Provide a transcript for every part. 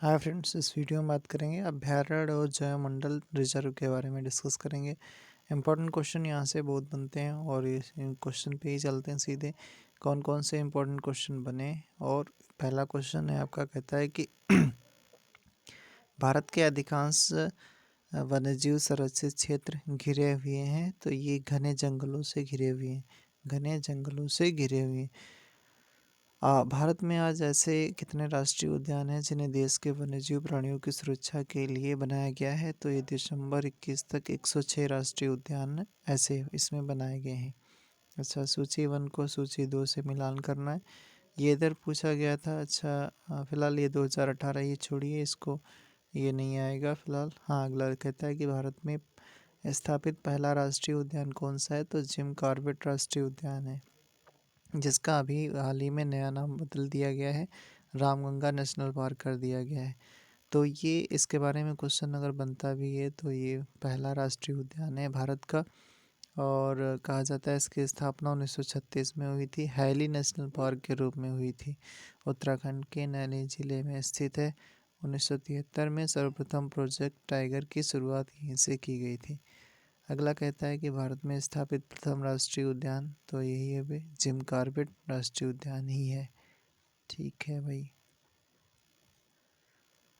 Hi friends, इस video में बात करेंगे अभयारण्य और जैवमंडल रिजर्व के बारे में डिस्कस करेंगे। इंपॉर्टेंट क्वेश्चन यहाँ से बहुत बनते हैं और इन क्वेश्चन पे ही चलते हैं सीधे। कौन कौन से इंपॉर्टेंट क्वेश्चन बने। और पहला क्वेश्चन है आपका, कहता है कि भारत के अधिकांश वन्यजीव संरक्षित क्षेत्र घिरे हुए हैं, तो ये घने जंगलों से घिरे हुए हैं। घने जंगलों से घिरे हुए हैं। भारत में आज ऐसे कितने राष्ट्रीय उद्यान हैं जिन्हें देश के वन्यजीव प्राणियों की सुरक्षा के लिए बनाया गया है? तो ये दिसंबर 21 तक 106 राष्ट्रीय उद्यान ऐसे इसमें बनाए गए हैं। अच्छा, सूची 1 को सूची 2 से मिलान करना है। ये इधर पूछा गया था। अच्छा, फिलहाल ये 2018, ये छोड़िए इसको, ये नहीं आएगा फिलहाल। हाँ, अगला कहता है कि भारत में स्थापित पहला राष्ट्रीय उद्यान कौन सा है? तो जिम कॉर्बेट राष्ट्रीय उद्यान है, जिसका अभी हाल ही में नया नाम बदल दिया गया है, रामगंगा नेशनल पार्क कर दिया गया है। तो ये इसके बारे में क्वेश्चन अगर बनता भी है तो ये पहला राष्ट्रीय उद्यान है भारत का। और कहा जाता है इसकी स्थापना 1936 में हुई थी, हैली नेशनल पार्क के रूप में हुई थी। उत्तराखंड के नैनी जिले में स्थित है। 1973 में सर्वप्रथम प्रोजेक्ट टाइगर की शुरुआत यहीं से की गई थी। अगला कहता है कि भारत में स्थापित प्रथम राष्ट्रीय उद्यान, तो यही है भाई, जिम कॉर्बेट राष्ट्रीय उद्यान ही है। ठीक है भाई।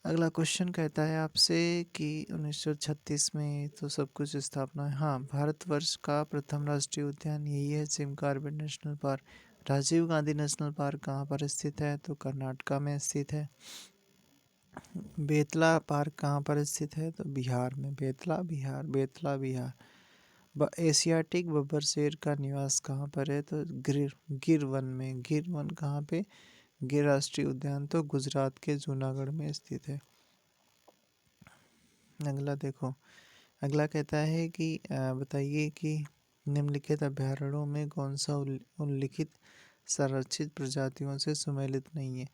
अगला क्वेश्चन कहता है आपसे कि 1936 में तो सब कुछ स्थापना है। हाँ, भारतवर्ष का प्रथम राष्ट्रीय उद्यान यही है, Jim Corbett national park. Rajiv Gandhi national park कहाँ पर स्थित है? तो कर्नाटका में स्थित है। बेतला पार्क कहाँ पर स्थित है? तो बिहार में, बेतला बिहार, बेतला बिहार। एशियाटिक बब्बर शेर का निवास कहाँ पर है? तो गिर वन में। गिर वन कहाँ पे? गिर राष्ट्रीय उद्यान तो गुजरात के जूनागढ़ में स्थित है। अगला देखो, अगला कहता है कि बताइए कि निम्नलिखित अभयारण्यों में कौन सा उल्लिखित संरक्षित प्रजातियों से सुमेलित नहीं है?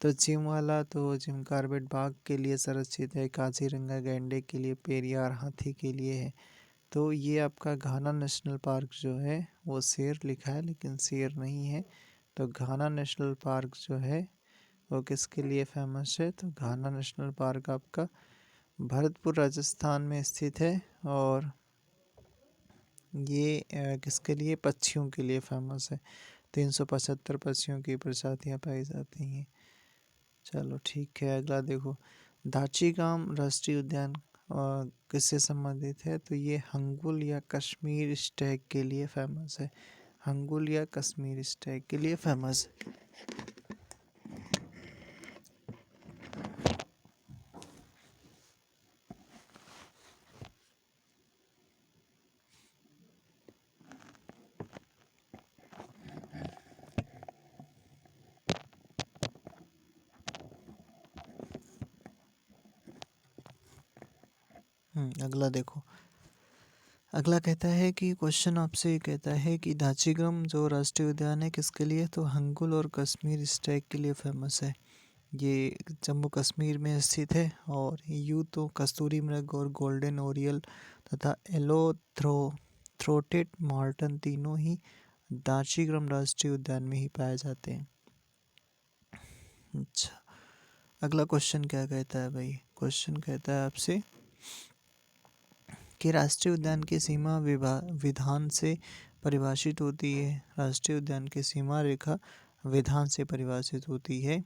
तो जिम वाला तो जिम कॉर्बेट बाघ के लिए संरक्षित है, काजीरंगा गैंडे के लिए, पेरियार हाथी के लिए है। तो ये आपका घाना नेशनल पार्क जो है वो शेर लिखा है, लेकिन शेर नहीं है। तो घाना नेशनल पार्क जो है वो किसके लिए फेमस है? तो घाना नेशनल पार्क आपका भरतपुर राजस्थान में स्थित है। और ये किसके लिए? पक्षियों के लिए फेमस है। 375 पक्षियों की प्रजातियाँ पाई जाती हैं। चलो ठीक है, अगला देखो, दाचीगाम राष्ट्रीय उद्यान किससे संबंधित है? तो ये हंगुल या कश्मीर स्टैग के लिए फेमस है। हंगुल या कश्मीर स्टैग के लिए फेमस है। अगला देखो, अगला कहता है कि क्वेश्चन आपसे कहता है कि दाचीगम जो राष्ट्रीय उद्यान है किसके लिए? तो हंगुल और कश्मीर स्टैग के लिए फेमस है। ये जम्मू कश्मीर में स्थित है। और यूँ तो कस्तूरी मृग और गोल्डन ओरियल तथा येलो थ्रोटेड मार्टन तीनों ही दाचीगम राष्ट्रीय उद्यान में ही पाए जाते हैं। अच्छा, अगला क्वेश्चन क्या कहता है भाई? क्वेश्चन कहता है आपसे कि राष्ट्रीय उद्यान की सीमा विधान से परिभाषित होती है। राष्ट्रीय उद्यान की सीमा रेखा विधान से परिभाषित होती है।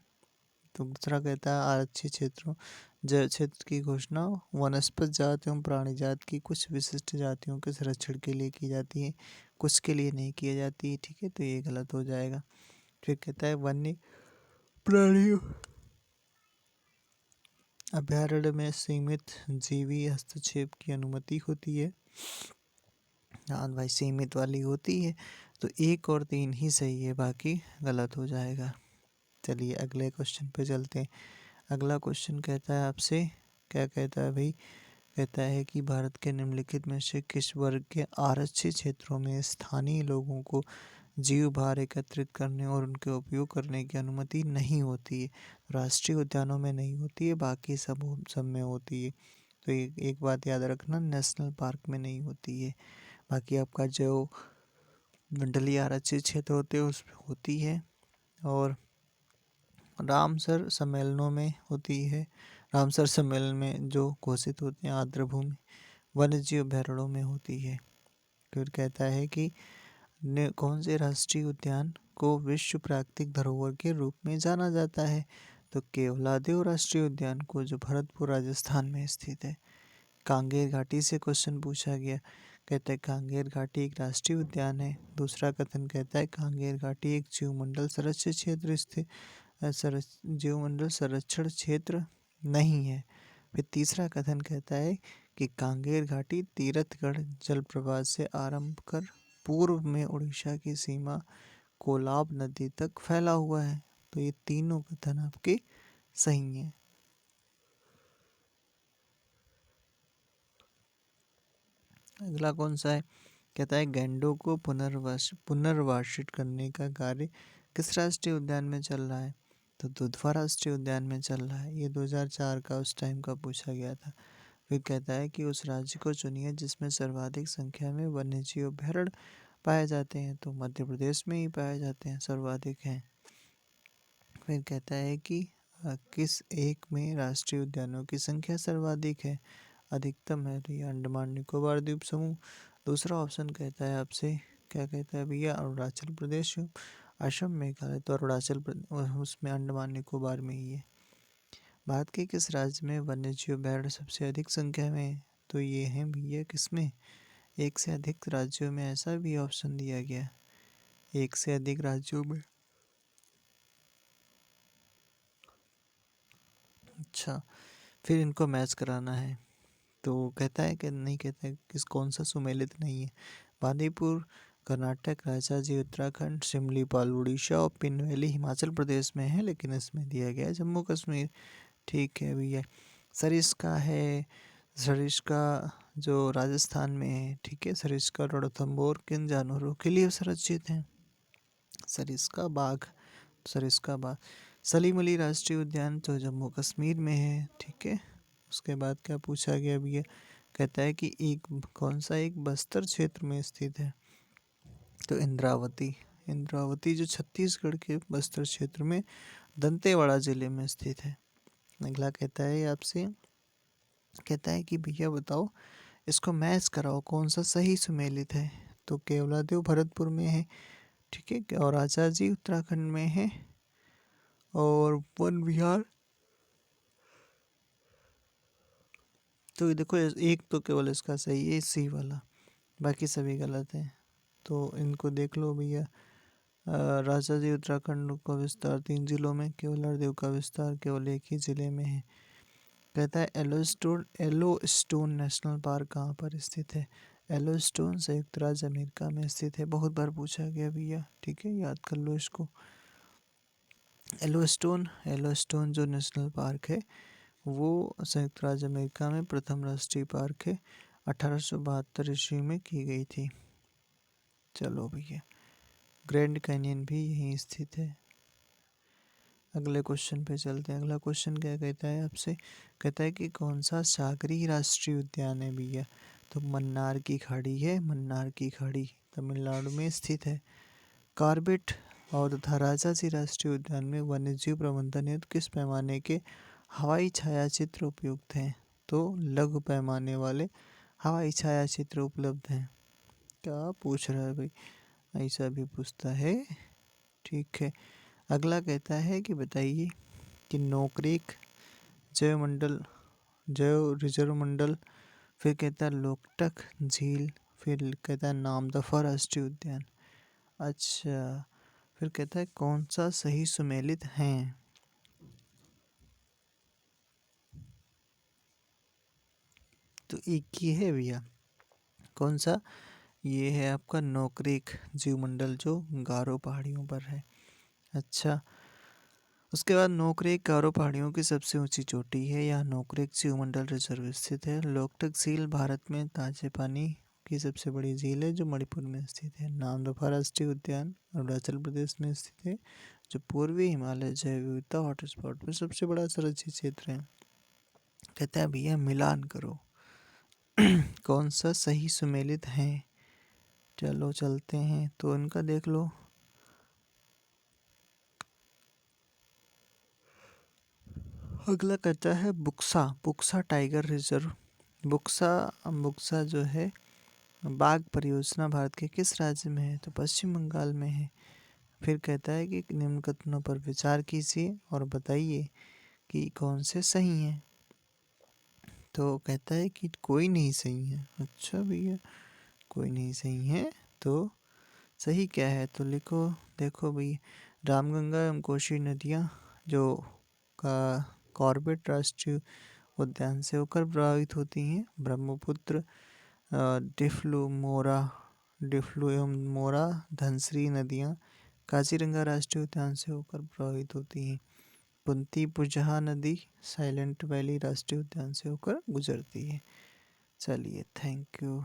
तो दूसरा कहता है आरक्षित क्षेत्रों जैव क्षेत्र की घोषणा वनस्पति जात एवं प्राणी जात की कुछ विशिष्ट जातियों के संरक्षण के लिए की जाती है, कुछ के लिए नहीं की जाती है। ठीक है, तो ये गलत हो जाएगा। फिर कहता है वन्य प्राणियों अभयारण्य में सीमित जीवी हस्तक्षेप की अनुमति होती है। हाँ भाई, सीमित वाली होती है। तो 1 और 3 ही सही है, बाकी गलत हो जाएगा। चलिए अगले क्वेश्चन पे चलते हैं। अगला क्वेश्चन कहता है आपसे, क्या कहता है भाई? कहता है कि भारत के निम्नलिखित में से किस वर्ग के आरक्षित क्षेत्रों में स्थानीय लोगों को जीव भार एकत्रित करने और उनके उपयोग करने की अनुमति नहीं होती है? राष्ट्रीय उद्यानों में नहीं होती है, बाकी सब में होती है। तो एक बात याद रखना, नेशनल पार्क में नहीं होती है। बाकी आपका जो मंडलीय आरक्षित क्षेत्र होते हैं उसमें होती है। और रामसर सम्मेलनों में होती है। रामसर सम्मेलन में जो घोषित होते हैं आर्द्र भूमि वन्यजीव अभयारण्यों में होती है। फिर कहता है कि कौन से राष्ट्रीय उद्यान को विश्व प्राकृतिक धरोहर के रूप में जाना जाता है? तो केवलादेव राष्ट्रीय उद्यान को, जो भरतपुर राजस्थान में स्थित है। कांगेर घाटी से क्वेश्चन पूछा गया, कहता है कांगेर घाटी एक राष्ट्रीय उद्यान है। दूसरा कथन कहता है कांगेर घाटी एक जीवमंडल संरक्षित क्षेत्र स्थित जीवमंडल संरक्षण क्षेत्र नहीं है। फिर तीसरा कथन कहता है कि कांगेर घाटी तीरथगढ़ जलप्रपात से आरंभ कर पूर्व में उड़ीसा की सीमा कोलाब नदी तक फैला हुआ है। तो ये तीनों कथन आपके सही हैं। अगला कौन सा है? कहता है गैंडों को पुनर्वासित करने का कार्य किस राष्ट्रीय उद्यान में चल रहा है? तो दुधवा राष्ट्रीय उद्यान में चल रहा है। ये 2004 का उस टाइम का पूछा गया था। फिर कहता है कि उस राज्य को चुनिए जिसमें सर्वाधिक संख्या में वन्यजीव अभयारण्य पाए जाते हैं। तो मध्य प्रदेश में ही पाए जाते हैं, सर्वाधिक हैं। फिर कहता है कि किस एक में राष्ट्रीय उद्यानों की संख्या सर्वाधिक है? अधिकतम है तो ये अंडमान निकोबार द्वीप समूह। दूसरा ऑप्शन कहता है आपसे, क्या कहता है भैया? अरुणाचल प्रदेश, असम, मेघालय। तो अरुणाचल प्रदेश उसमें अंडमान निकोबार में ही है। भारत के किस राज्य में वन्यजीव अभयारण्य सबसे अधिक संख्या में है? तो ये है भैया किसमें? एक से अधिक राज्यों में, ऐसा भी ऑप्शन दिया गया, एक से अधिक राज्यों में। अच्छा, फिर इनको मैच कराना है। तो कहता है कि नहीं, कहता है किस कौन सा सुमेलित नहीं है? बांदीपुर कर्नाटक, राजाजी उत्तराखंड, सिमलीपाल उड़ीसा और पिनवैली हिमाचल प्रदेश में है, लेकिन इसमें दिया गया है जम्मू कश्मीर। ठीक है भैया। सरिस्का है, सरिस्का जो राजस्थान में है। ठीक है, सरिस्का रणथंभौर किन जानवरों के लिए संरक्षित है? सरिस्का बाघ, सरिस्का बाघ। सलीम अली राष्ट्रीय उद्यान तो जम्मू कश्मीर में है। ठीक है, उसके बाद क्या पूछा गया भैया? कहता है कि एक कौन सा एक बस्तर क्षेत्र में स्थित है? तो इंद्रावती, इंद्रावती जो छत्तीसगढ़ के बस्तर क्षेत्र में दंतेवाड़ा जिले में स्थित है। अगला कहता है आपसे, कहता है कि भैया बताओ, इसको मैच कराओ, कौन सा सही सुमेलित है? तो केवलादेव भरतपुर में है। ठीक है, और आचार्य उत्तराखंड में है, और वन विहार, तो देखो एक तो केवल इसका सही है, सी वाला, बाकी सभी गलत हैं। तो इनको देख लो भैया। राजा जी उत्तराखंड का विस्तार 3 जिलों में, केवल हरदेव का विस्तार केवल एक ही जिले में है। कहता है येलोस्टोन नेशनल पार्क कहाँ पर स्थित है? येलोस्टोन संयुक्त राज्य अमेरिका में स्थित है। बहुत बार पूछा गया भैया, ठीक है, याद कर लो इसको। येलोस्टोन जो नेशनल पार्क है वो संयुक्त राज्य अमेरिका में प्रथम राष्ट्रीय पार्क है। 1872 ईस्वी में की गई थी। चलो भैया, ग्रैंड कैनियन भी यहीं स्थित है। अगले क्वेश्चन पे चलते हैं। अगला क्वेश्चन क्या कहता है आपसे? कहता है कि कौन सा सागरी राष्ट्रीय उद्यान है भैया? तो मन्नार की खाड़ी है, मन्नार की खाड़ी तमिलनाडु में स्थित है। कार्बेट और तथा राजाजी राष्ट्रीय उद्यान में वन्यजीव प्रबंधन हेतु किस पैमाने के हवाई छायाचित्र उपयुक्त हैं? तो लघु पैमाने वाले हवाई छायाचित्र उपलब्ध हैं। क्या पूछ रहा है भाई? ऐसा भी पूछता है। ठीक है, अगला कहता है कि बताइए कि नोकरेक जैव रिजर्व मंडल, फिर कहता है लोकटक झील, फिर कहता है नामदफा राष्ट्रीय उद्यान। अच्छा, फिर कहता है कौन सा सही सुमेलित हैं? तो एक ही है भैया, कौन सा? ये है आपका नोकरेक जीवमंडल जो गारो पहाड़ियों पर है। अच्छा, उसके बाद नोकरेक गारो पहाड़ियों की सबसे ऊंची चोटी है। यह नोकरेक जीवमंडल रिजर्व स्थित है। लोकटक झील भारत में ताजे पानी की सबसे बड़ी झील है जो मणिपुर में स्थित है। नामदफा राष्ट्रीय उद्यान अरुणाचल प्रदेश में स्थित है, जो पूर्वी हिमालय जैव विविधता हॉटस्पॉट में सबसे बड़ा संरक्षित क्षेत्र है। कहता है भैया मिलान करो कौन सा सही सुमेलित है? चलो चलते हैं, तो इनका देख लो। अगला कहता है बुक्सा, बुक्सा टाइगर रिजर्व। बुक्सा बुक्सा जो है बाघ परियोजना भारत के किस राज्य में है? तो पश्चिम बंगाल में है। फिर कहता है कि निम्न कथनों पर विचार कीजिए और बताइए कि कौन से सही हैं। तो कहता है कि कोई नहीं सही है। अच्छा भैया, कोई नहीं सही है तो सही क्या है? तो लिखो, देखो भाई, रामगंगा एवं कोसी नदियाँ जो का कॉर्बेट राष्ट्रीय उद्यान से होकर प्रभावित होती हैं। ब्रह्मपुत्र, डिफ्लू एवं मोरा, धनश्री नदियाँ काजीरंगा राष्ट्रीय उद्यान से होकर प्रभावित होती हैं। कुंती पुजहा नदी साइलेंट वैली राष्ट्रीय उद्यान से होकर गुजरती है। चलिए, थैंक यू।